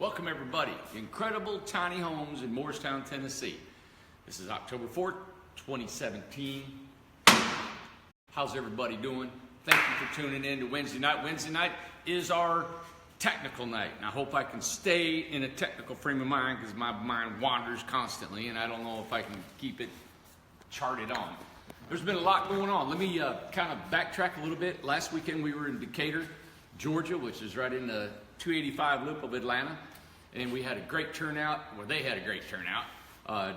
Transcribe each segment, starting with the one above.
Welcome everybody. Incredible Tiny Homes in Morristown, Tennessee. This is October 4th, 2017. How's everybody doing? Thank you for tuning in to Wednesday night. Wednesday night is our technical night. And I hope I can stay in a technical frame of mind because my mind wanders constantly and I don't know if I can keep it charted on. There's been a lot going on. Let me kind of backtrack a little bit. Last weekend we were in Decatur, Georgia, which is right in the 285 loop of Atlanta. And we had a great turnout. Well, they had a great turnout. I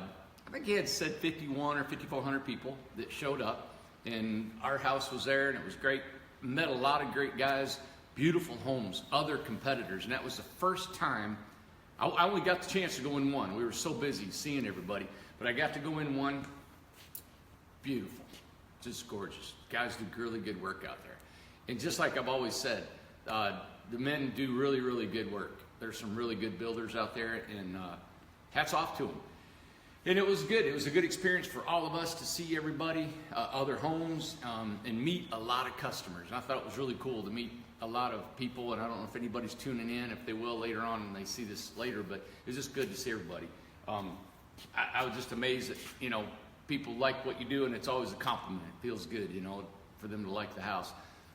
think he had said 51 or 5,400 people that showed up. And our house was there, and it was great. Met a lot of great guys, beautiful homes, other competitors. And that was the first time. I only got the chance to go in one. We were so busy seeing everybody. But I got to go in one. Beautiful. Just gorgeous. Guys do really good work out there. And just like I've always said, the men do really, really good work. There's some really good builders out there, and hats off to them. And it was good. It was a good experience for all of us to see everybody, other homes, and meet a lot of customers. And I thought it was really cool to meet a lot of people, and I don't know if anybody's tuning in, if they will later on and they see this later, but it was just good to see everybody. I was just amazed that, you know, people like what you do, and it's always a compliment. It feels good, you know, for them to like the house.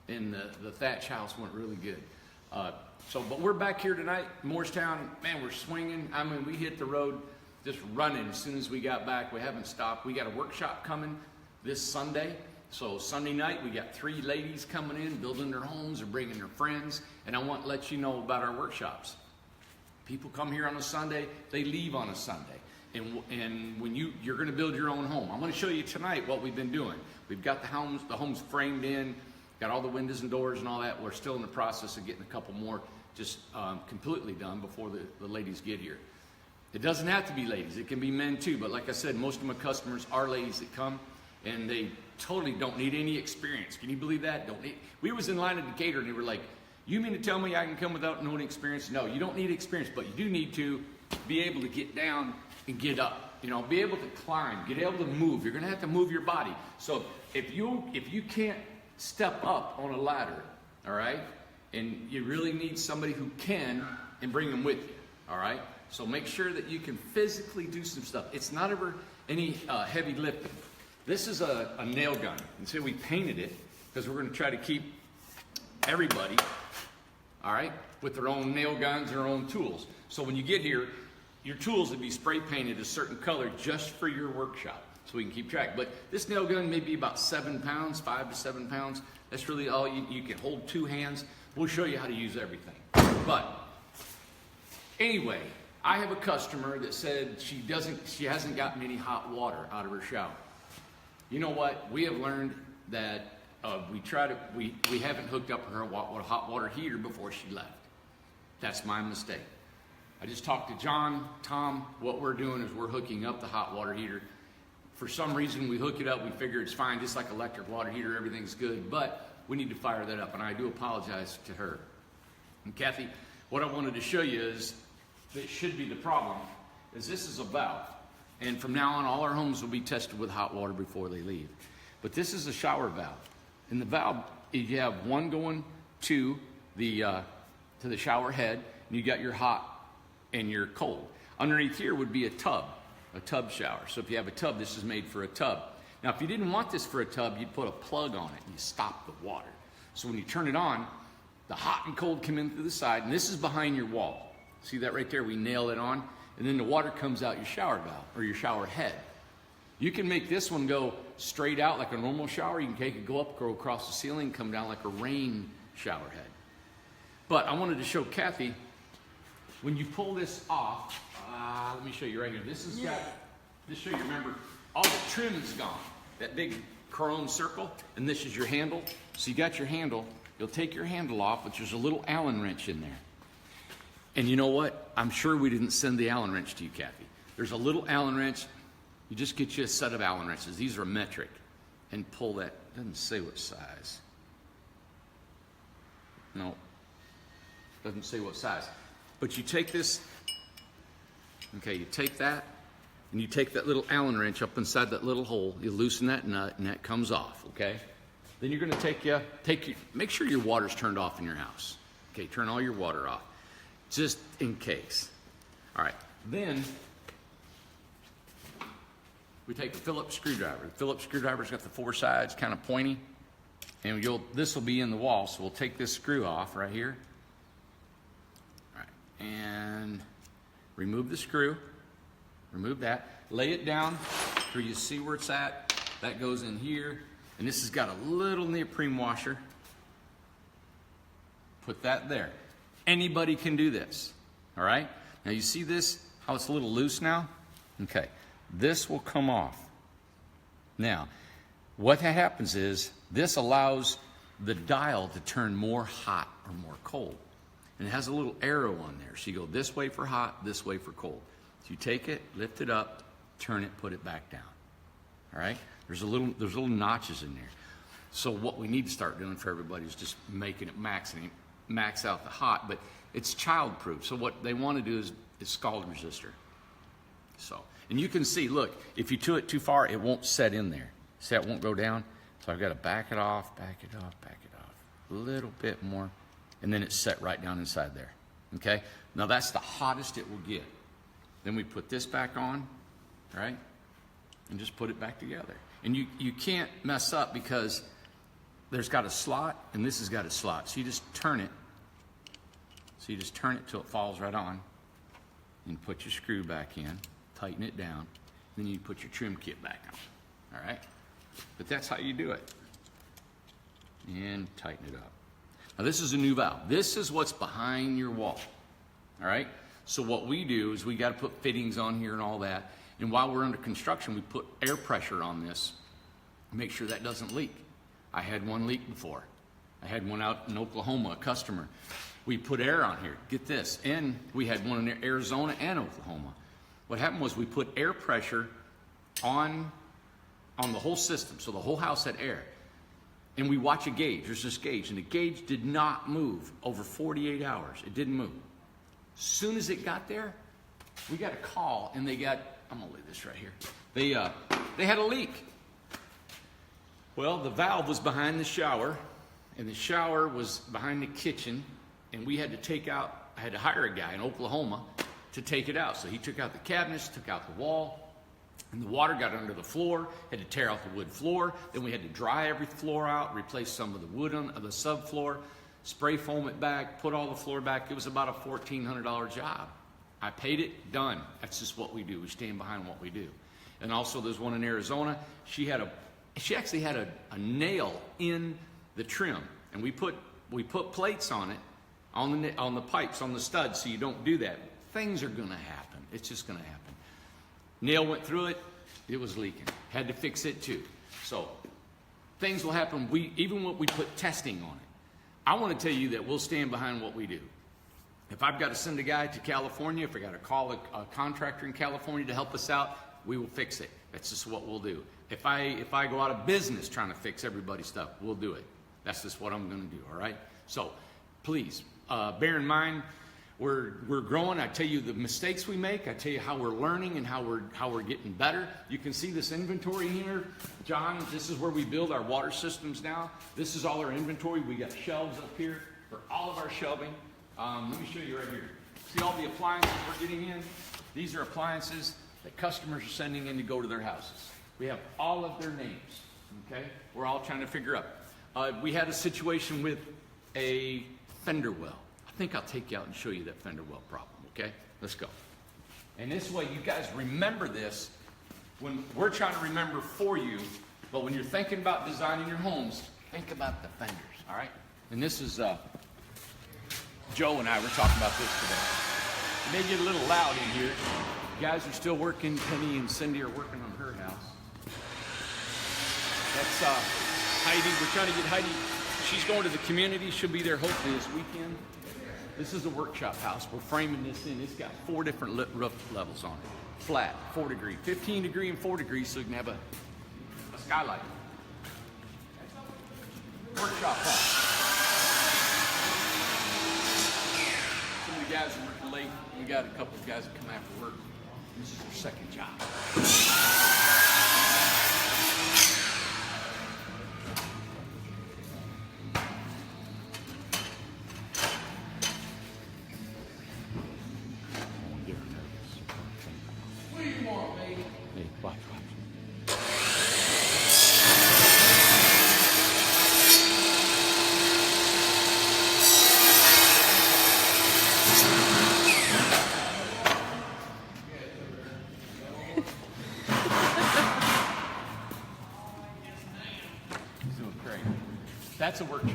And the thatch house went really good. But we're back here tonight, Morristown. Man, we're swinging. I mean, we hit the road just running as soon as we got back. We haven't stopped. We got a workshop coming this Sunday. So Sunday night, we got 3 ladies coming in, building their homes or bringing their friends. And I want to let you know about our workshops. People come here on a Sunday, they leave on a Sunday. And when you're going to build your own home, I'm going to show you tonight what we've been doing. We've got the homes framed in, got all the windows and doors and all that. We're still in the process of getting a couple more just completely done before the ladies get here. It doesn't have to be ladies. It can be men too. But like I said, most of my customers are ladies that come, and they totally don't need any experience. Can you believe that? We was in line at Decatur, and they were like, you mean to tell me I can come without no experience? No, you don't need experience, but you do need to be able to get down and get up. You know, be able to climb, get able to move. You're going to have to move your body. So if you can't step up on a ladder, all right, and you really need somebody who can, and bring them with you, all right? So make sure that you can physically do some stuff. It's not ever any heavy lifting. This is a nail gun. And so we painted it because we're going to try to keep everybody, all right, with their own nail guns and their own tools. So when you get here, your tools will be spray painted a certain color just for your workshop, so we can keep track. But this nail gun may be about 7 pounds, 5 to 7 pounds. That's really all you can hold 2 hands. We'll show you how to use everything. But anyway, I have a customer that said she hasn't gotten any hot water out of her shower. You know what? We have learned that we haven't hooked up her hot water heater before she left. That's my mistake. I just talked to Tom. What we're doing is we're hooking up the hot water heater. For some reason, we hook it up. We figure it's fine, just like electric water heater. Everything's good, but we need to fire that up, and I do apologize to her. And Kathy, what I wanted to show you is that should be the problem. Is this is a valve, and from now on, all our homes will be tested with hot water before they leave. But this is a shower valve, and the valve, you have one going to the shower head, and you got your hot and your cold. Underneath here would be a tub shower. So if you have a tub, this is made for a tub. Now, if you didn't want this for a tub, you'd put a plug on it and you stop the water. So when you turn it on, the hot and cold come in through the side, and this is behind your wall. See that right there? We nail it on, and then the water comes out your shower valve or your shower head. You can make this one go straight out like a normal shower. You can take it, go up, go across the ceiling, come down like a rain shower head. But I wanted to show Kathy, when you pull this off, let me show you right here. This has got, just show you, remember, all the trim is gone. That big chrome circle, and this is your handle. So you got your handle. You'll take your handle off, but there's a little Allen wrench in there. And you know what? I'm sure we didn't send the Allen wrench to you, Kathy. There's a little Allen wrench. You just get you a set of Allen wrenches. These are metric. And pull that. It doesn't say what size. No. Doesn't say what size. But you take this, okay, you take that, and you take that little Allen wrench up inside that little hole. You loosen that nut, and that comes off, okay? Then you're going to make sure your water's turned off in your house. Okay, turn all your water off. just in case. All right, then we take a Phillips screwdriver. The Phillips screwdriver's got the 4 sides, kind of pointy, and this will be in the wall, so we'll take this screw off right here. All right, and remove the screw, remove that, lay it down where you see where it's at. That goes in here, and this has got a little neoprene washer. Put that there. Anybody can do this, all right? Now you see this, how it's a little loose now? Okay, this will come off. Now, what happens is this allows the dial to turn more hot or more cold. And it has a little arrow on there. So you go this way for hot, this way for cold. So you take it, lift it up, turn it, put it back down. All right? There's little notches in there. So what we need to start doing for everybody is just making it max out the hot, but it's child-proof. So what they want to do is scald resistor. So, and you can see, look, if you do it too far, it won't set in there. See, it won't go down. So I've got to back it off, a little bit more, and then it's set right down inside there. Okay? Now that's the hottest it will get. Then we put this back on, right? And just put it back together. And you can't mess up because there's got a slot and this has got a slot. So you just turn it. So you just turn it till it falls right on. And put your screw back in, tighten it down, then you put your trim kit back on. All right? But that's how you do it. And tighten it up. Now this is a new valve. This is what's behind your wall. All right? So what we do is we got to put fittings on here and all that. And while we're under construction, we put air pressure on this. Make sure that doesn't leak. I had one leak before. I had one out in Oklahoma, a customer. We put air on here. Get this. And we had one in Arizona and Oklahoma. What happened was we put air pressure on the whole system, so the whole house had air. And we watch a gauge. There's this gauge, and the gauge did not move over 48 hours. It didn't move. As soon as it got there, we got a call, and they got, I'm gonna leave this right here. They had a leak. Well, the valve was behind the shower, and the shower was behind the kitchen, and we had to take out, I had to hire a guy in Oklahoma to take it out. So he took out the cabinets, took out the wall, and the water got under the floor, had to tear out the wood floor. Then we had to dry every floor out, replace some of the wood on the subfloor, spray foam it back, put all the floor back. It was about a $1,400 job. I paid it, done. That's just what we do. We stand behind what we do. And also there's one in Arizona. She actually had a nail in the trim, and we put plates on it, on the pipes, on the studs, so you don't do that. Things are gonna happen. It's just gonna happen. Nail went through it, it was leaking. Had to fix it too. So things will happen. Even when we put testing on it. I want to tell you that we'll stand behind what we do. If I've got to send a guy to California, if I got to call a contractor in California to help us out, we will fix it. That's just what we'll do. If I go out of business trying to fix everybody's stuff, we'll do it. That's just what I'm going to do, all right? So please, bear in mind, we're growing. I tell you the mistakes we make. I tell you how we're learning and how we're getting better. You can see this inventory here. John, this is where we build our water systems now. This is all our inventory. We got shelves up here for all of our shelving. Let me show you right here. See all the appliances we're getting in? These are appliances that customers are sending in to go to their houses. We have all of their names, okay? We're all trying to figure out. We had a situation with a fender well. I think I'll take you out and show you that fender well problem, okay? Let's go. And this way, you guys remember this when we're trying to remember for you, but when you're thinking about designing your homes, think about the fenders, all right? And this is, Joe and I were talking about this today. It may get a little loud in here. You guys are still working. Penny and Cindy are working on her house. That's Heidi. We're trying to get Heidi. She's going to the community. She'll be there hopefully this weekend. This is a workshop house. We're framing this in. It's got 4 different roof levels on it. Flat, 4 degree, 15 degree and 4 degrees, so you can have a skylight. Workshop house. Some of the guys are working late. We got a couple of guys that come after work. This is their second job.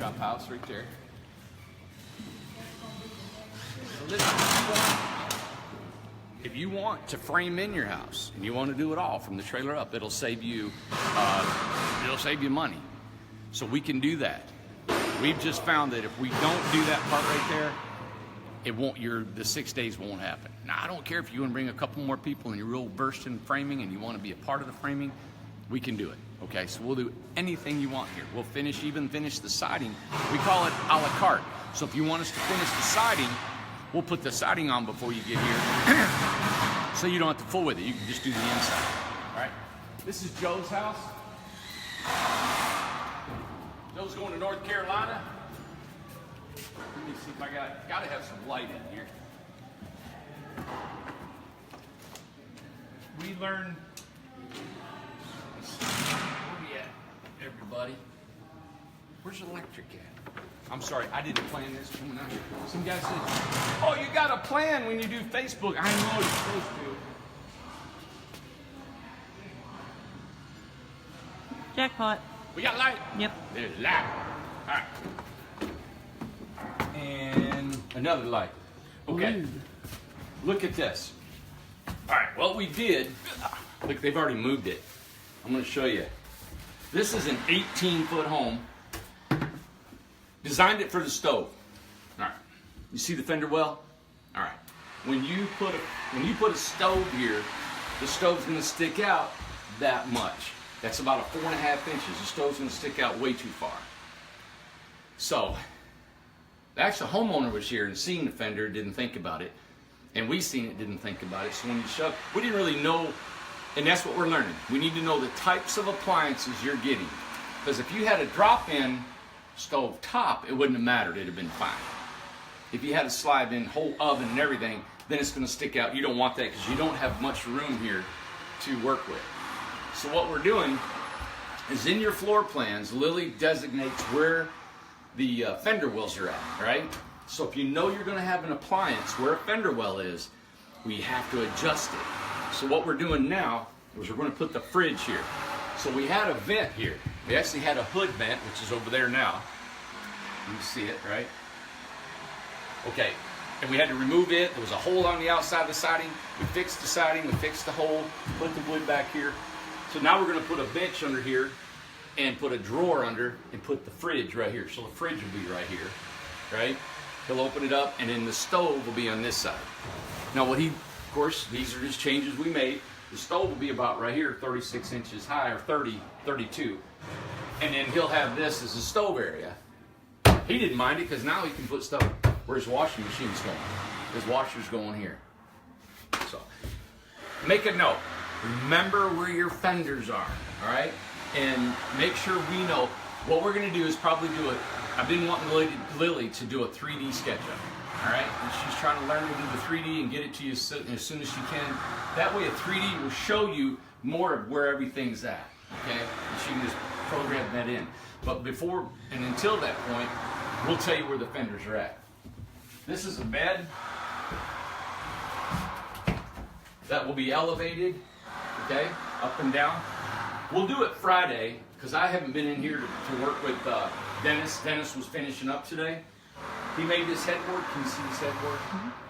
shop house right there. So this is if you want to frame in your house and you want to do it all from the trailer up, it'll save you money. So we can do that. We've just found that if we don't do that part right there, it won't. The 6 days won't happen. Now I don't care if you want to bring a couple more people and you're real versed in framing and you want to be a part of the framing, we can do it. Okay, so we'll do anything you want here. We'll even finish the siding. We call it a la carte. So if you want us to finish the siding, we'll put the siding on before you get here, so you don't have to fool with it. You can just do the inside. All right. This is Joe's house. Joe's going to North Carolina. Let me see if I gotta have some light in here. We learned. Where we at, everybody? Where's the electric at? I'm sorry, I didn't plan this coming out here. Some guy said, "Oh, you got a plan when you do Facebook." I know you're supposed to. Jackpot. We got light. Yep. There's light. All right. And another light. Okay. Ooh. Look at this. All right. What we did. Look, they've already moved it. I'm going to show you. This is an 18-foot home. Designed it for the stove. All right. You see the fender well? All right. When you put a stove here, the stove's going to stick out that much. That's about 4.5 inches. The stove's going to stick out way too far. So, the actual homeowner was here and seen the fender, didn't think about it. And we seen it, didn't think about it. So when you shove, we didn't really know, and that's what we're learning. We need to know the types of appliances you're getting. Because if you had a drop-in stove top, it wouldn't have mattered. It'd have been fine. If you had a slide-in whole oven and everything, then it's going to stick out. You don't want that because you don't have much room here to work with. So what we're doing is in your floor plans, Lily designates where the fender wells are at, right? So if you know you're going to have an appliance where a fender well is, we have to adjust it. So what we're doing now is we're going to put the fridge here. So we had a vent here. We actually had a hood vent, which is over there now. You see it, right? Okay, and we had to remove it. There was a hole on the outside of the siding. We fixed the siding, we fixed the hole, put the wood back here. So now we're going to put a bench under here and put a drawer under and put the fridge right here. So the fridge will be right here, right? He'll open it up and then the stove will be on this side. Now of course, these are just changes we made. The stove will be about right here, 36 inches high, or 30, 32. And then he'll have this as a stove area. He didn't mind it because now he can put stuff where his washing machine's going. His washer's going here. So, make a note. Remember where your fenders are, all right? And make sure we know. What we're going to do is probably do it. I've been wanting Lily to do a 3D SketchUp, all right? And she's trying to learn to do the 3D and get it to you as soon as she can. That way a 3D will show you more of where everything's at, okay? And she can just program that in. But before and until that point, we'll tell you where the fenders are at. This is a bed that will be elevated, okay, up and down. We'll do it Friday because I haven't been in here to work with Dennis. Dennis was finishing up today. He made this headboard. Can you see this headboard?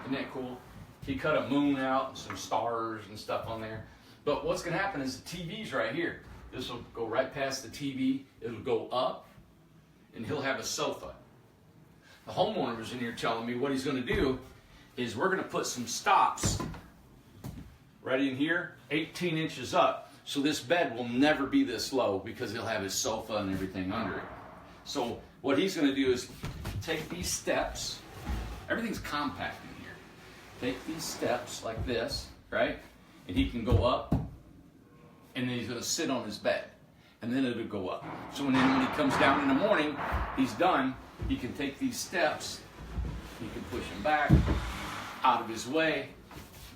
Isn't that cool? He cut a moon out, some stars and stuff on there. But what's going to happen is the TV's right here. This will go right past the TV. It'll go up, and he'll have a sofa. The homeowner was in here telling me what he's going to do is we're going to put some stops right in here, 18 inches up, so this bed will never be this low because he'll have his sofa and everything under it. So what he's going to do is take these steps. Everything's compact in here. Take these steps like this, right? And he can go up, and then he's going to sit on his bed, and then it'll go up. So when he comes down in the morning, he's done. He can take these steps, he can push them back, out of his way.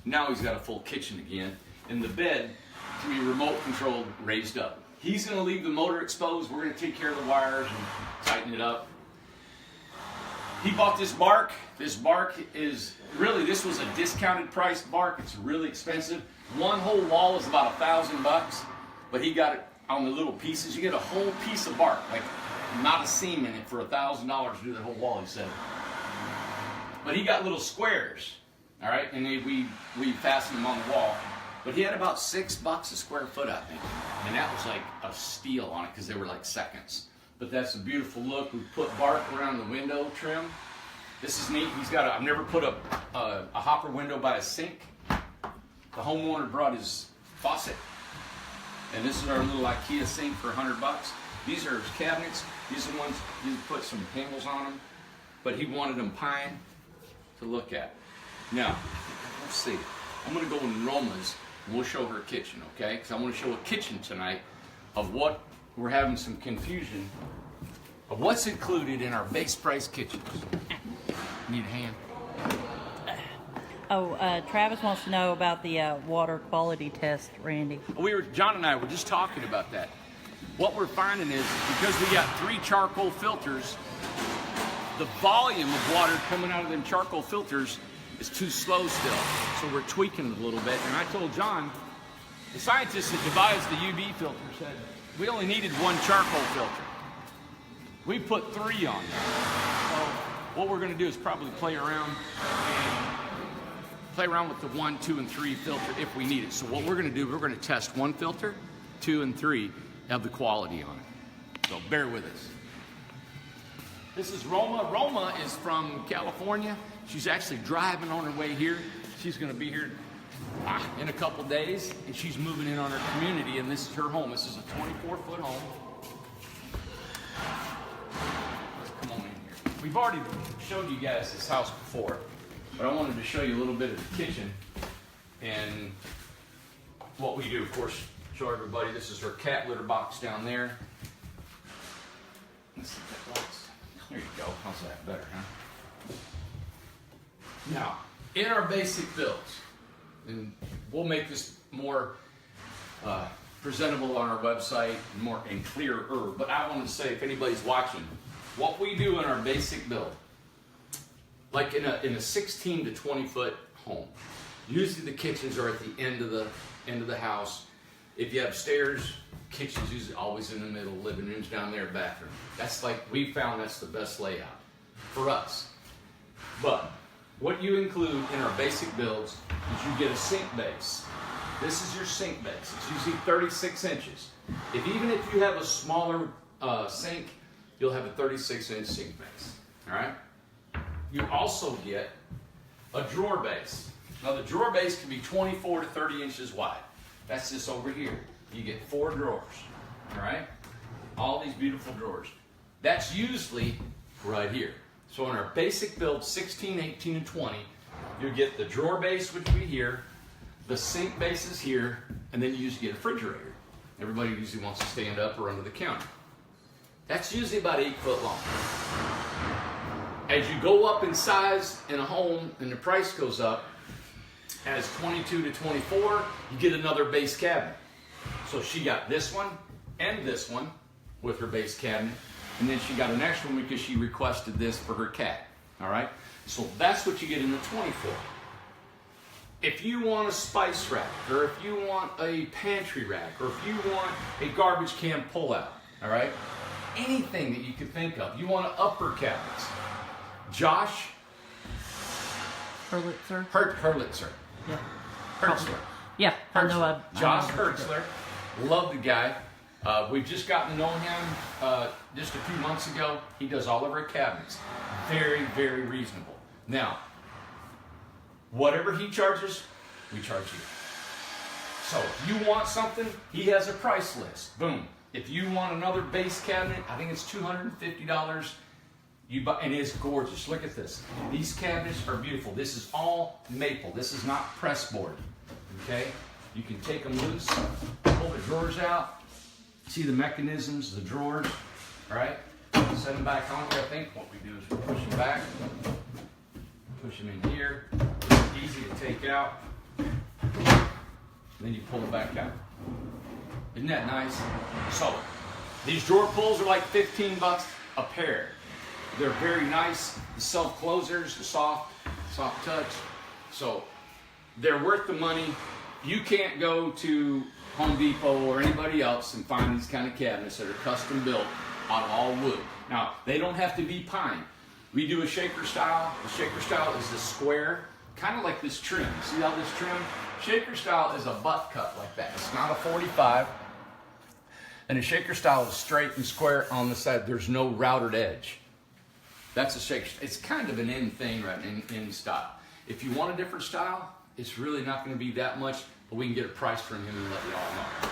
Now he's got a full kitchen again. And the bed can be remote controlled, raised up. He's going to leave the motor exposed. We're going to take care of the wires and tighten it up. He bought this bark. This bark is really, this was a discounted price bark. It's really expensive. One whole wall is about $1,000, but he got it on the little pieces. You get a whole piece of bark, like not a seam in it for $1,000 to do the whole wall, he said. But he got little squares, all right, and we fastened them on the wall. But he had about $6 a square foot, I think, and that was like a steal on it because they were like seconds. But that's a beautiful look. We put bark around the window trim. This is neat. He's got I've never put a hopper window by a sink. The homeowner brought his faucet, and this is our little IKEA sink for $100. These are his cabinets. These are the ones you put some handles on them, but he wanted them pine to look at. Now, let's see. I'm going to go in Roma's, and we'll show her kitchen, okay? Because I want to show a kitchen tonight of what we're having some confusion of what's included in our base price kitchens. Need a hand? Oh, Travis wants to know about the water quality test, Randy. John and I were just talking about that. What we're finding is because we got 3 charcoal filters, the volume of water coming out of them charcoal filters is too slow still. So we're tweaking it a little bit. And I told John, the scientist that devised the UV filter said we only needed 1 charcoal filter. We put 3 on there. So what we're going to do is probably play around with the 1, 2, and 3 filter if we need it. So what we're going to do, we're going to test 1 filter, 2, and 3 of the quality on it. So bear with us. This is Roma. Roma is from California. She's actually driving on her way here. She's going to be here in a couple days, and she's moving in on her community, and this is her home. This is a 24-foot home. Let's come on in here. We've already showed you guys this house before, but I wanted to show you a little bit of the kitchen and what we do. Of course, show everybody this is her cat litter box down there. Let's see that box. There you go. How's that? Better, huh? Now, in our basic builds, and we'll make this more presentable on our website, and clearer, but I want to say, if anybody's watching, what we do in our basic build, like in a 16 to 20 foot home, usually the kitchens are at the end of the house. If you have stairs, kitchen's usually always in the middle, living room's down there, bathroom. That's like, we found that's the best layout for us. But what you include in our basic builds is you get a sink base. This is your sink base. It's usually 36 inches. Even if you have a smaller sink, you'll have a 36-inch sink base. All right? You also get a drawer base. Now the drawer base can be 24 to 30 inches wide. That's this over here. You get 4 drawers. All right? All these beautiful drawers. That's usually right here. So in our basic build, 16, 18, and 20, you get the drawer base, which would be here, the sink base is here, and then you usually get a refrigerator. Everybody usually wants to stand up or under the counter. That's usually about 8 foot long. As you go up in size in a home and the price goes up, as 22 to 24, you get another base cabinet. So she got this one and this one with her base cabinet. And then she got an extra one because she requested this for her cat. All right? So that's what you get in the 24. If you want a spice rack, or if you want a pantry rack, or if you want a garbage can pullout, all right? Anything that you could think of. You want an upper cabinets. Josh Herlitzler? Herlitzler. Yeah. Hertzler. Yeah, I know. Josh Hertzler. Love the guy. We've just gotten to know him just a few months ago. He does all of our cabinets. Very, very reasonable. Now, whatever he charges, we charge you. So if you want something, he has a price list. Boom. If you want another base cabinet, I think it's $250. You buy, and it's gorgeous. Look at this. These cabinets are beautiful. This is all maple. This is not press board. Okay? You can take them loose, pull the drawers out. See the mechanisms, the drawers, all right? Set them back on here. I think what we do is we push them back, push them in here. It's easy to take out. Then you pull them back out. Isn't that nice? So, these drawer pulls are like $15 a pair. They're very nice. The self-closers, the soft touch. So, they're worth the money. You can't go to Home Depot or anybody else and find these kind of cabinets that are custom built out of all wood. Now, they don't have to be pine. We do a shaker style. The shaker style is the square, kind of like this trim. See how this trim? Shaker style is a butt cut like that. It's not a 45. And a shaker style is straight and square on the side. There's no routed edge. That's a shaker. It's kind of an in thing, right? In style. If you want a different style, it's really not going to be that much, but we can get a price from him and let you all know.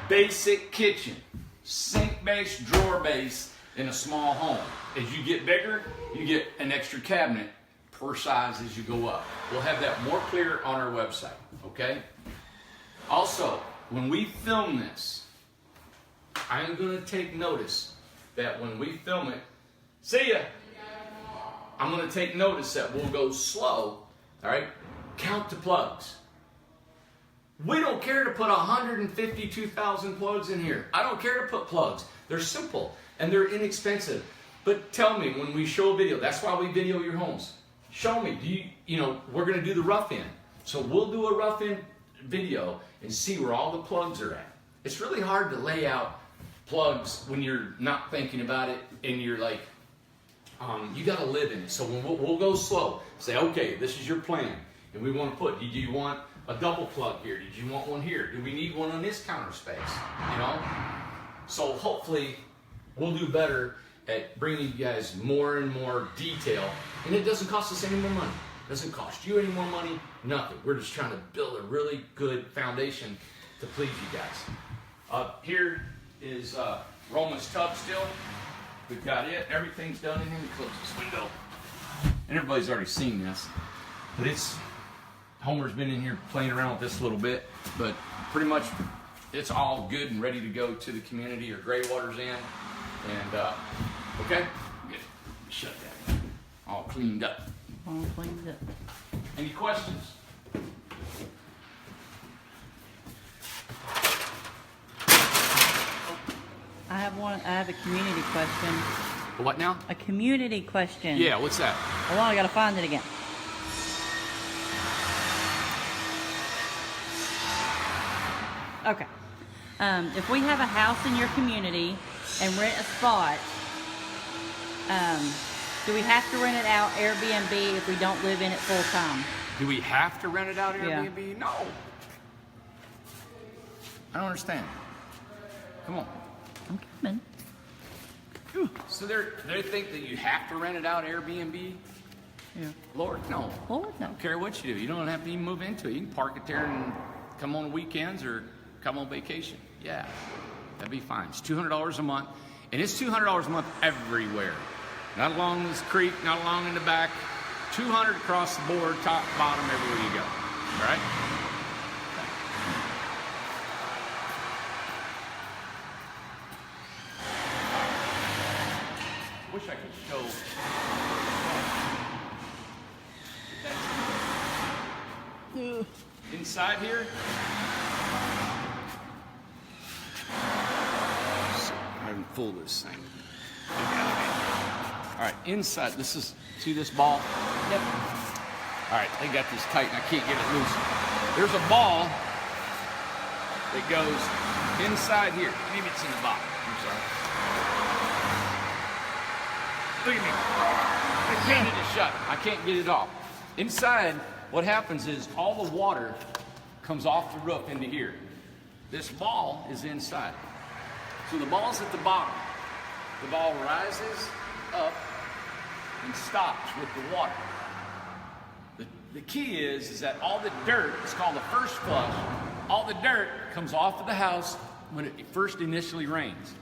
Basic kitchen, sink base, drawer base in a small home. As you get bigger, you get an extra cabinet per size as you go up. We'll have that more clear on our website, okay? Also, when we film this, I'm going to take notice that when we film it, see ya! I'm going to take notice that we'll go slow, all right? Count the plugs. We don't care to put 152,000 plugs in here. I don't care to put plugs. They're simple and they're inexpensive. But tell me when we show a video, that's why we video your homes. Show me, we're going to do the rough in. So we'll do a rough in video and see where all the plugs are at. It's really hard to lay out plugs when you're not thinking about it and you're like, you got to live in it. So we'll go slow. Say, okay, this is your plan. And we want to put, do you want a double plug here? Did you want one here? Do we need one on this counter space? So hopefully we'll do better at bringing you guys more and more detail. And it doesn't cost us any more money. It doesn't cost you any more money, nothing. We're just trying to build a really good foundation to please you guys. Here is Roman's tub still. We've got it. Everything's done in here. Close this window. And everybody's already seen this. But Homer's been in here playing around with this a little bit. But pretty much it's all good and ready to go to the community. Or gray water's in. And, okay? Good. Shut that. All cleaned up. All cleaned up. Any questions? I have a community question. What now? A community question. Yeah, what's that? Hold on, I gotta find it again. Okay. If we have a house in your community and rent a spot, do we have to rent it out Airbnb if we don't live in it full time? Do we have to rent it out Yeah. Airbnb? No. I don't understand. Come on. I'm coming. So they think that you have to rent it out Airbnb? Yeah. Lord, no. Lord, I no. don't care what you do. You don't have to even move into it. You can park it there and come on weekends or come on vacation. Yeah, that'd be fine. It's $200 a month, and it's $200 a month everywhere. Not along this creek, not along in the back. $200 across the board, top, bottom, everywhere you go. All right? Wish I could show. Inside here. I haven't pulled this thing. All right, inside. See this ball? Yep. All right, they got this tight and I can't get it loose. There's a ball that goes inside here. Maybe it's in the bottom. I'm sorry. Look at me. I can't get it shut. I can't get it off. Inside, what happens is all the water comes off the roof into here. This ball is inside. So the ball's at the bottom. The ball rises up and stops with the water. The key is that all the dirt, it's called the first flush, all the dirt comes off of the house when it first initially rains.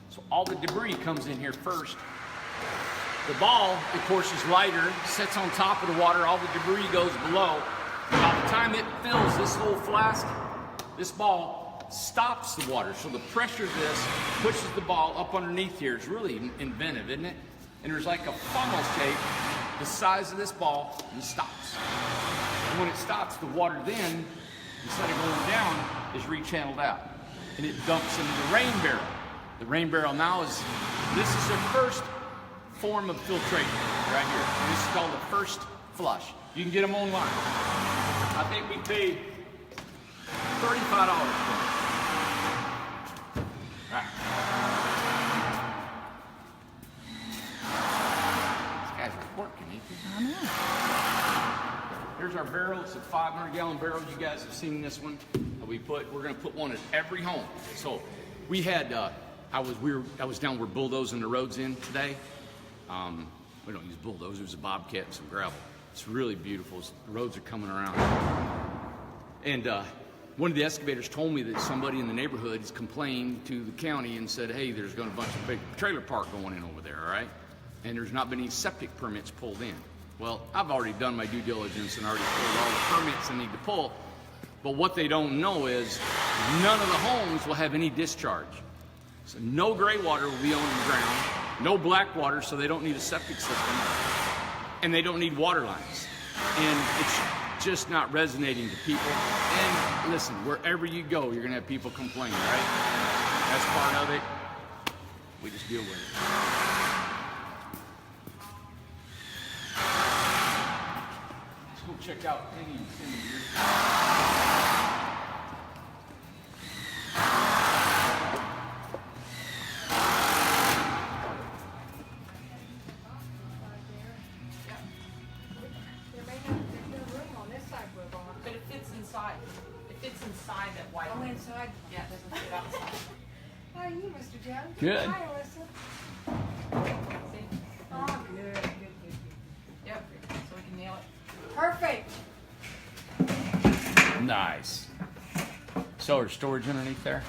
So all the debris comes in here first. The ball, of course, is lighter, sits on top of the water, all the debris goes below. By the time it fills this little flask, this ball stops the water. So the pressure of this pushes the ball up underneath here. It's really inventive, isn't it? And there's like a funnel shape the size of this ball and stops. And when it stops, the water then, instead of going down, is rechanneled out. And it dumps into the rain barrel. The rain barrel now this is the first form of filtration right here. And this is called the first flush. You can get them online. I think we paid $35 for it. All right. I know. Here's our barrel. It's a 500-gallon barrel. You guys have seen this one. We're going to put one at every home. So we had, I was down, we're bulldozing the roads in today. We don't use bulldozers, a bobcat and some gravel. It's really beautiful. The roads are coming around. And one of the excavators told me that somebody in the neighborhood has complained to the county and said, hey, there's going to be a bunch of big trailer park going in over there, all right? And there's not been any septic permits pulled in. Well, I've already done my due diligence and already pulled all the permits I need to pull. But what they don't know is none of the homes will have any discharge. So no gray water will be on the ground, no black water, so they don't need a septic system, and they don't need water lines. And it's just not resonating to people. And listen, wherever you go, you're gonna have people complain, right? That's part of it. We just deal with it. Let's go check out Penny and Cindy here. But it fits inside. It fits inside that white. Oh, inside? Yeah, it doesn't fit outside. How are you, Mr. Jones? Good. Hi, Alyssa. See? Oh, good. Yep. So we can nail it. Perfect. Nice. So there's storage underneath there?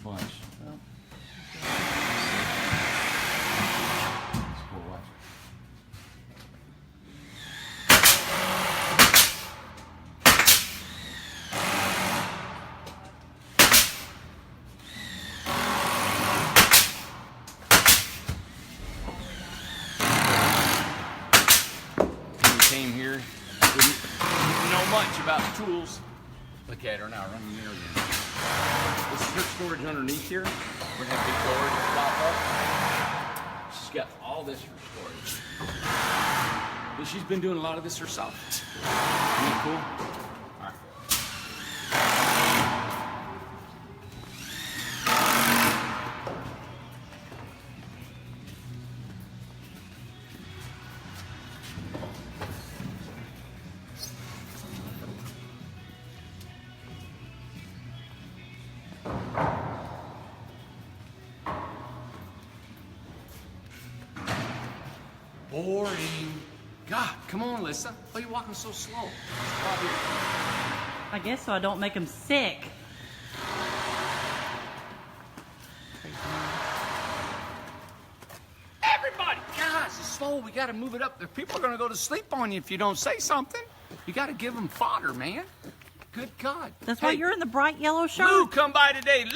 Bunch. Let's go watch it. When we came here, didn't know much about tools. Look at her now running near you. This is her storage underneath here. We're gonna have big doors that pop up. She's got all this for storage. But she's been doing a lot of this herself. Isn't that cool? All right. Boring. God, come on, Alyssa. Why are you walking so slow? Come here. I guess so I don't make them sick. Everybody, guys, it's slow. We got to move it up. People are going to go to sleep on you if you don't say something. You got to give them fodder, man. Good God. That's why you're in the bright yellow shirt. Lou, come by today.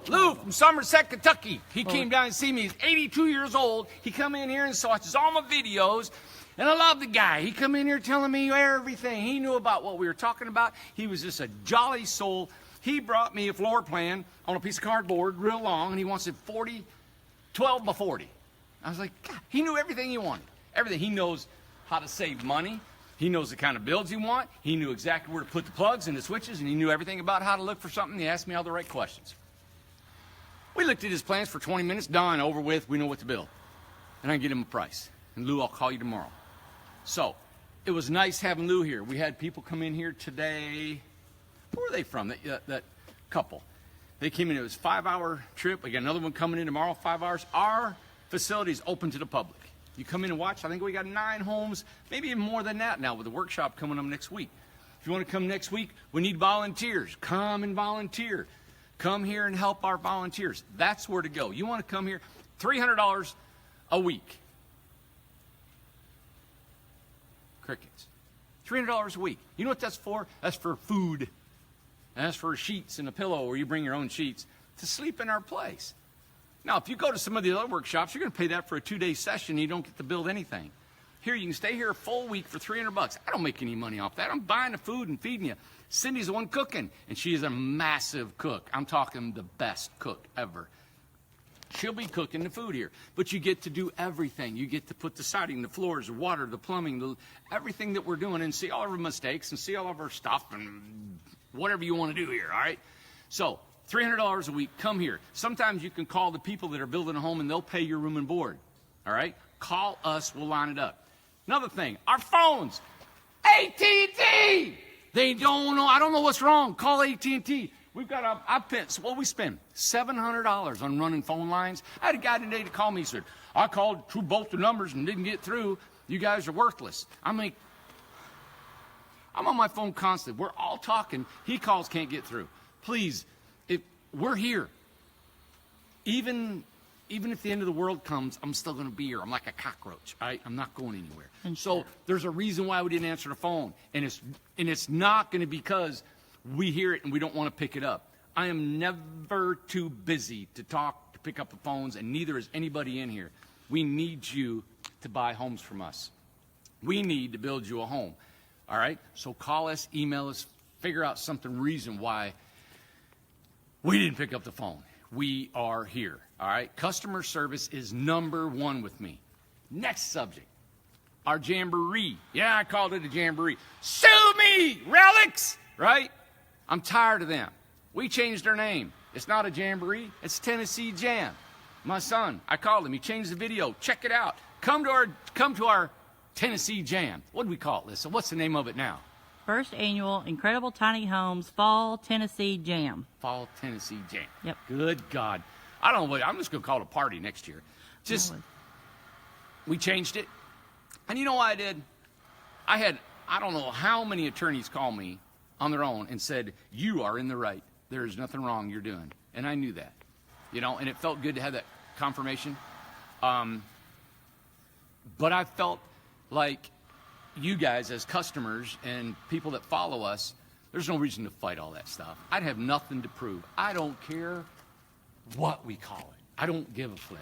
Lou from Somerset, Kentucky. He came down and see me. He's 82 years old. He come in here and watches all my videos. And I love the guy. He come in here telling me everything. He knew about what we were talking about. He was just a jolly soul. He brought me a floor plan on a piece of cardboard, real long, and he wants it 12 by 40. I was like, God, he knew everything he wanted. Everything. He knows how to save money. He knows the kind of builds he wants. He knew exactly where to put the plugs and the switches, and he knew everything about how to look for something. He asked me all the right questions. We looked at his plans for 20 minutes. Done, over with. We know what to build. And I get him a price. And Lou, I'll call you tomorrow. So, it was nice having Lou here. We had people come in here today. Where were they from? That couple. They came in. It was a 5-hour trip. We got another one coming in tomorrow, 5 hours. Our facility is open to the public. You come in and watch. I think we got 9 homes, maybe even more than that now with the workshop coming up next week. If you want to come next week, we need volunteers. Come and volunteer. Come here and help our volunteers. That's where to go. You want to come here, $300 a week. Crickets. $300 a week. You know what that's for? That's for food. And that's for sheets and a pillow, or you bring your own sheets to sleep in our place. Now, if you go to some of the other workshops, you're going to pay that for a 2-day session. And you don't get to build anything. Here, you can stay here a full week for $300. I don't make any money off that. I'm buying the food and feeding you. Cindy's the one cooking, and she is a massive cook. I'm talking the best cook ever. She'll be cooking the food here. But you get to do everything. You get to put the siding, the floors, the water, the plumbing, everything that we're doing, and see all of our mistakes and see all of our stuff and whatever you want to do here, all right? So, $300 a week, come here. Sometimes you can call the people that are building a home and they'll pay your room and board, all right? Call us. We'll line it up. Another thing, our phones. AT&T. They don't know. I don't know what's wrong. Call AT&T. We've got we spend $700 on running phone lines. I had a guy today to call me. He said, I called both the numbers and didn't get through. You guys are worthless. I'm on my phone constantly. We're all talking. He calls, can't get through. Please, if we're here. Even if the end of the world comes, I'm still going to be here. I'm like a cockroach. I'm not going anywhere. And so there's a reason why we didn't answer the phone. And it's not going to be because we hear it and we don't want to pick it up. I am never too busy to pick up the phones, and neither is anybody in here. We need you to buy homes from us. We need to build you a home. All right? So call us, email us, figure out reason why we didn't pick up the phone. We are here. All right? Customer service is number one with me. Next subject. Our jamboree. Yeah, I called it a jamboree. Sue me, relics! Right? I'm tired of them. We changed our name. It's not a jamboree. It's Tennessee Jam. My son, I called him. He changed the video. Check it out. Come to our Tennessee Jam. What do we call it, Lisa? What's the name of it now? First annual Incredible Tiny Homes Fall Tennessee Jam. Fall Tennessee Jam. Yep. Good God. I don't know. I'm just going to call it a party next year. We changed it. And you know what I did? I don't know how many attorneys call me on their own and said, you are in the right. There is nothing wrong you're doing. And I knew that. And it felt good to have that confirmation. But I felt like you guys as customers and people that follow us, there's no reason to fight all that stuff. I'd have nothing to prove. I don't care what we call it. I don't give a flip.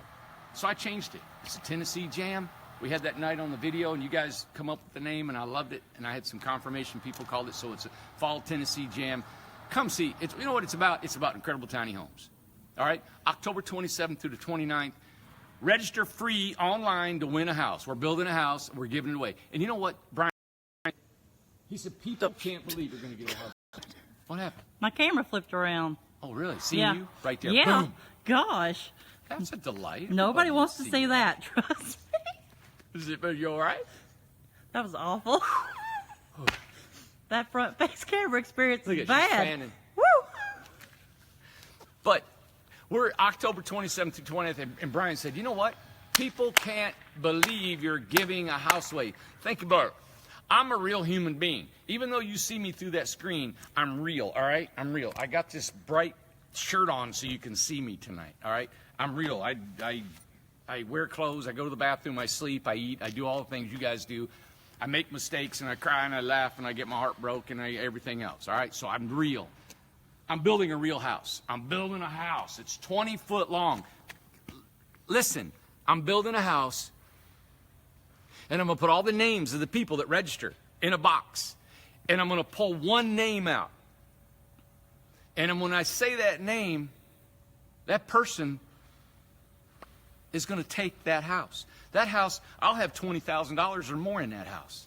So I changed it. It's a Tennessee Jam. We had that night on the video, and you guys come up with the name, and I loved it. And I had some confirmation. People called it, so it's a Fall Tennessee Jam. Come see. You know what it's about? It's about incredible tiny homes. All right? October 27th through the 29th. Register free online to win a house. We're building a house. We're giving it away. And you know what, Brian? He said, people can't believe you're going to get a house. What happened? My camera flipped around. Oh, really? See you? Right there. Yeah. Boom. Gosh. That's a delight. Nobody wants to see that. Trust me. Are you all right? That was awful. That front face camera experience Look is at bad. Woo! But we're October 27th through 20th, and Brian said, you know what? People can't believe you're giving a house away. Think about it. I'm a real human being. Even though you see me through that screen, I'm real, all right? I'm real. I got this bright shirt on so you can see me tonight, all right? I'm real. I wear clothes. I go to the bathroom. I sleep. I eat. I do all the things you guys do. I make mistakes, and I cry, and I laugh, and I get my heart broken, and everything else, all right? So I'm real. I'm building a real house. I'm building a house. It's 20 foot long. Listen, I'm building a house, and I'm going to put all the names of the people that register in a box, and I'm going to pull one name out. And when I say that name, that person is going to take that house. That house, I'll have $20,000 or more in that house.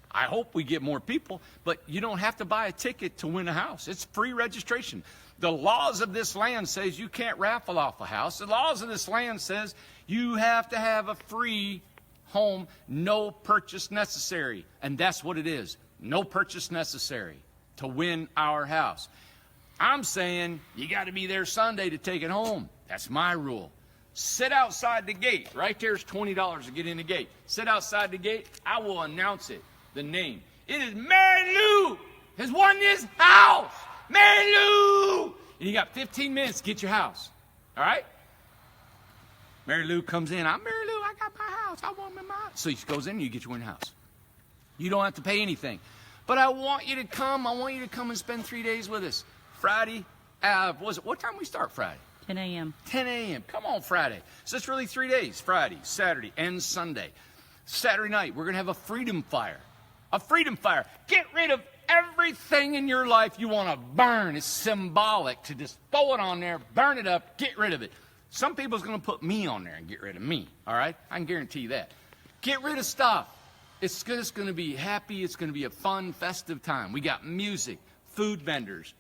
I hope we get more people, but you don't have to buy a ticket to win a house. It's free registration. The laws of this land says you can't raffle off a house. The laws of this land says you have to have a free home, no purchase necessary. And that's what it is. No purchase necessary to win our house. I'm saying you got to be there Sunday to take it home. That's my rule. Sit outside the gate. Right there's $20 to get in the gate. Sit outside the gate. I will announce it. The name. It is Mary Lou has won this house. Mary Lou. And you got 15 minutes to get your house. All right? Mary Lou comes in. I'm Mary Lou. I got my house. I won my house. So she goes in and you get your own house. You don't have to pay anything. But I want you to come. I want you to come and spend 3 days with us. Friday. What time we start Friday? 10 a.m. 10 a.m. Come on Friday. So it's really 3 days. Friday, Saturday, and Sunday. Saturday night, we're going to have a freedom fire. A freedom fire. Get rid of everything in your life you want to burn. It's symbolic to just throw it on there, burn it up, get rid of it. Some people's going to put me on there and get rid of me. All right? I can guarantee you that. Get rid of stuff. It's just going to be happy. It's going to be a fun, festive time. We got music, food vendors.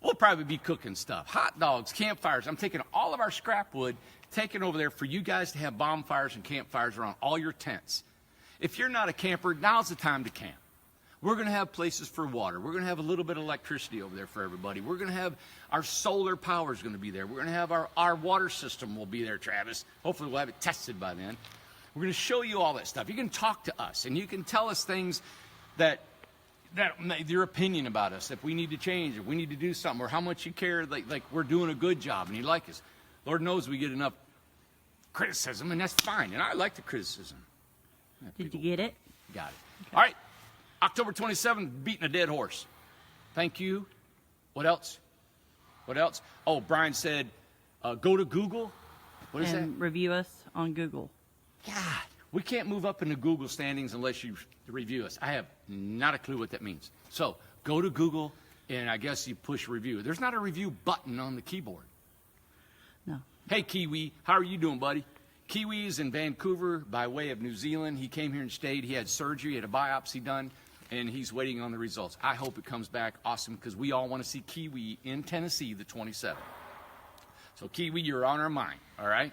We'll probably be cooking stuff. Hot dogs, campfires. I'm taking all of our scrap wood, taken over there for you guys to have bonfires and campfires around all your tents. If you're not a camper, now's the time to camp. We're going to have places for water. We're going to have a little bit of electricity over there for everybody. We're going to have our solar power is going to be there. We're going to have our water system will be there, Travis. Hopefully we'll have it tested by then. We're going to show you all that stuff. You can talk to us, and you can tell us things that your opinion about us, if we need to change, if we need to do something, or how much you care, like we're doing a good job and you like us. Lord knows we get enough criticism, and that's fine. And I like the criticism. Yeah, Did you get it? Got it. Okay. All right. October 27th, beating a dead horse. Thank you. What else? What else? Oh, Brian said, go to Google. What is And that? review us on Google. God, we can't move up into Google standings unless you review us. I have not a clue what that means. So go to Google, and I guess you push review. There's not a review button on the keyboard. No. Hey, Kiwi, how are you doing, buddy? Kiwi is in Vancouver by way of New Zealand. He came here and stayed. He had surgery, he had a biopsy done, and he's waiting on the results. I hope it comes back awesome because we all want to see Kiwi in Tennessee the 27th. So, Kiwi, you're on our mind, all right?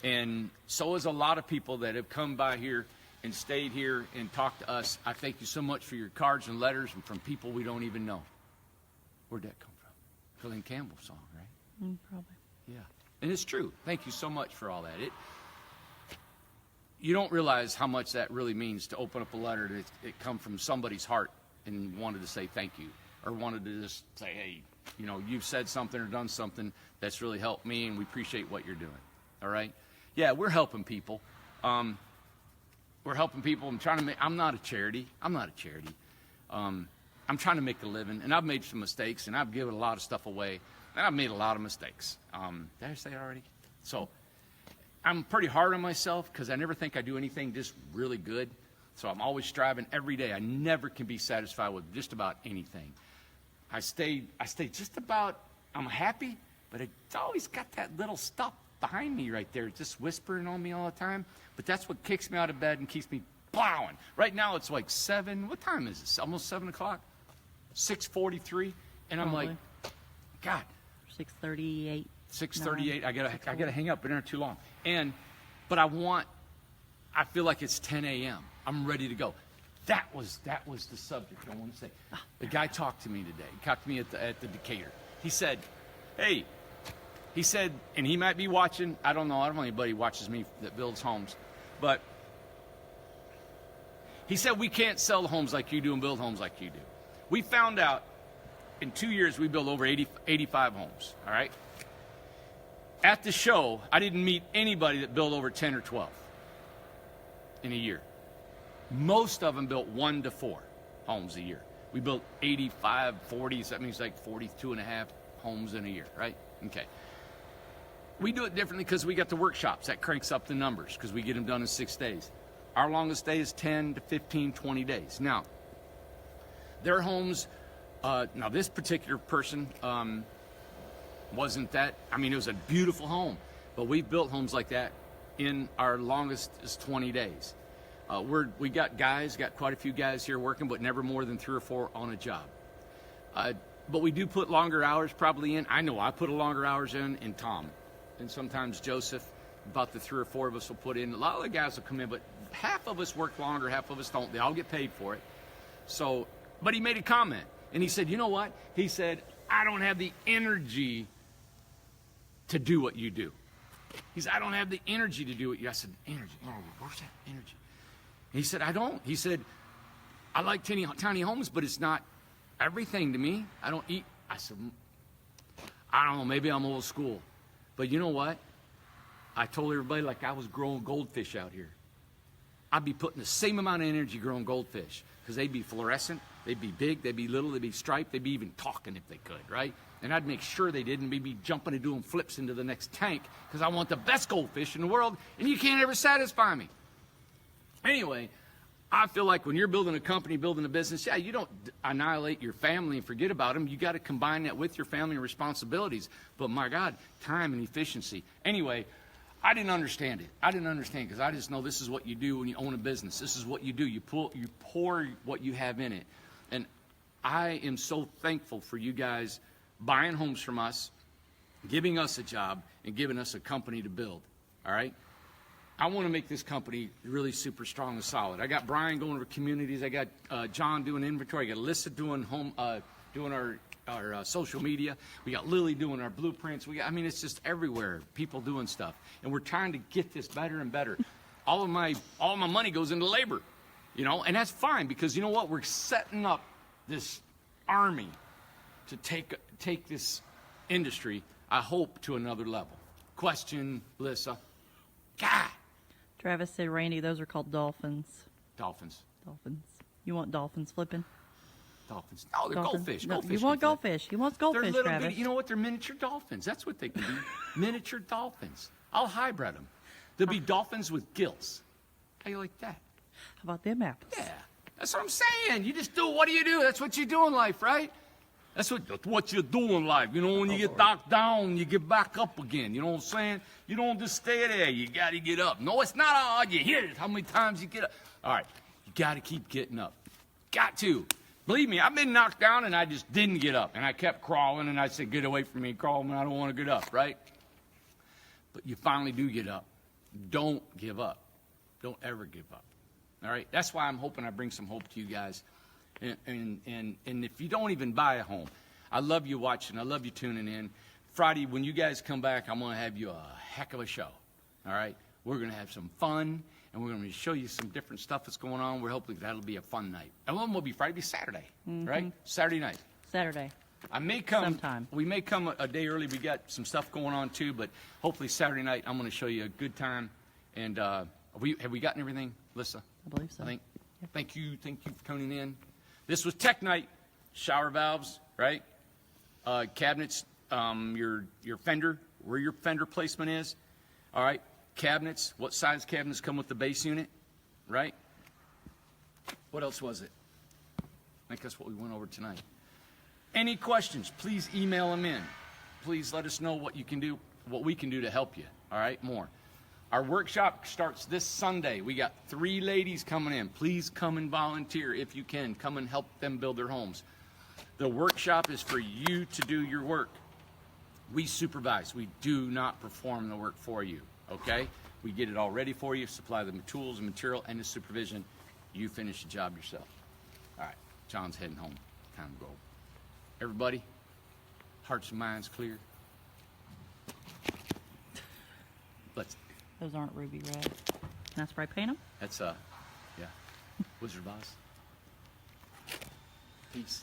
And so is a lot of people that have come by here and stayed here and talked to us. I thank you so much for your cards and letters and from people we don't even know. Where'd that come from? Colleen Campbell's song, right? Probably. Yeah. And it's true. Thank you so much for all that. You don't realize how much that really means to open up a letter that come from somebody's heart and wanted to say thank you, or wanted to just say, hey, you know, you've said something or done something that's really helped me, and we appreciate what you're doing. All right? Yeah, we're helping people. We're helping people. I'm not a charity. I'm trying to make a living, and I've made some mistakes, and I've given a lot of stuff away, and I've made a lot of mistakes. Did I say it already? So I'm pretty hard on myself because I never think I do anything just really good. So I'm always striving every day. I never can be satisfied with just about anything. I stay just about, I'm happy, but it's always got that little stuff behind me right there, just whispering on me all the time. But that's what kicks me out of bed and keeps me plowing. Right now it's like 7, what time is it? Almost 7 o'clock? 6:43, and I'm like, God. 6:38. 6:38. I gotta hang up. Been there too long. But I feel like it's 10 a.m. I'm ready to go. That was the subject I want to say. The guy talked to me today. He talked to me at the Decatur. He said, hey, and he might be watching. I don't know anybody who watches me that builds homes, but he said we can't sell the homes like you do and build homes like you do. We found out in 2 years we built over 85 homes, all right? At the show, I didn't meet anybody that built over 10 or 12 in a year. Most of them built 1 to 4 homes a year. We built 85, 40, so that means like 42 and a half homes in a year, right? Okay. We do it differently because we got the workshops. That cranks up the numbers because we get them done in 6 days. Our longest day is 10 to 15, 20 days. Now, their homes, now this particular person wasn't that, I mean, it was a beautiful home, but we've built homes like that in our longest is 20 days. We got quite a few guys here working, but never more than 3 or 4 on a job. But we do put longer hours probably in. I know I put longer hours in, and Tom. And sometimes Joseph, about the 3 or 4 of us will put in. A lot of the guys will come in, but half of us work longer, half of us don't. They all get paid for it. So, but he made a comment, and he said, you know what? He said, I don't have the energy to do what you do. He said, I don't have the energy to do what you do. I said, energy, where's that energy? And he said, I don't. He said, I like tiny homes, but it's not everything to me. I don't eat. I said, I don't know, maybe I'm old school. But you know what? I told everybody like I was growing goldfish out here. I'd be putting the same amount of energy growing goldfish because they'd be fluorescent, they'd be big, they'd be little, they'd be striped, they'd be even talking if they could, right? And I'd make sure they didn't be jumping and doing flips into the next tank because I want the best goldfish in the world, and you can't ever satisfy me. Anyway, I feel like when you're building a company, building a business, yeah, you don't annihilate your family and forget about them. You got to combine that with your family and responsibilities. But my God, time and efficiency. Anyway, I didn't understand it. I didn't understand because I just know this is what you do when you own a business. This is what you do. You pour what you have in it. And I am so thankful for you guys buying homes from us, giving us a job, and giving us a company to build. all right? I want to make this company really super strong and solid. I got Brian going over communities. I got John doing inventory. I got Alyssa doing doing our social media. We got Lily doing our blueprints. I mean, it's just everywhere. People doing stuff, and we're trying to get this better and better. All of my money goes into labor, you know, and that's fine because you know what? We're setting up this army to take this industry, I hope, to another level. Question, Alyssa. God. Travis said, Randy, those are called dolphins. Dolphins. Dolphins. You want dolphins flipping? Dolphins. Oh, they're Dolphins. goldfish. No, Goldfish. you want can flip. goldfish. He wants goldfish, They're little Travis. bitty, you know what? They're miniature dolphins. That's what they can be. Miniature dolphins. I'll hybrid them. They'll be dolphins with gills. How you like that? How about them apples? Yeah. That's what I'm saying. You just do what do you do? That's what you do in life, right? That's what you do in life. You know, when you get knocked down, you get back up again. You know what I'm saying? You don't just stay there. You got to get up. No, it's not hard. You hit it. How many times you get up? All right. You got to keep getting up. Got to. Believe me, I've been knocked down and I just didn't get up. And I kept crawling and I said, get away from me, crawling. I don't want to get up, right? But you finally do get up. Don't give up. Don't ever give up. All right? That's why I'm hoping I bring some hope to you guys. And if you don't even buy a home, I love you watching. I love you tuning in. Friday, when you guys come back, I'm going to have you a heck of a show. All right? We're going to have some fun, and we're going to show you some different stuff that's going on. We're hoping that'll be a fun night. And one will be Friday, it'll be Saturday, right? Saturday night. Saturday. I may come. Sometime. We may come a day early. We got some stuff going on too, but hopefully Saturday night I'm going to show you a good time. And have we gotten everything, Alyssa? I believe so. I think. Yep. Thank you for tuning in. This was Tech Night. Shower valves, right? Cabinets. Your fender, where your fender placement is. All right. Cabinets. What size cabinets come with the base unit, right? What else was it? I think that's what we went over tonight. Any questions, please email them in. Please let us know what you can do, what we can do to help you. All right, more. Our workshop starts this Sunday. We got 3 ladies coming in. Please come and volunteer if you can. Come and help them build their homes. The workshop is for you to do your work. We supervise. We do not perform the work for you, okay? We get it all ready for you, supply the tools and material and the supervision. You finish the job yourself. All right, John's heading home. Time to go. Everybody, hearts and minds clear. Let's. Those aren't ruby red. Can I spray paint them? That's yeah. Wizard of Oz. Peace.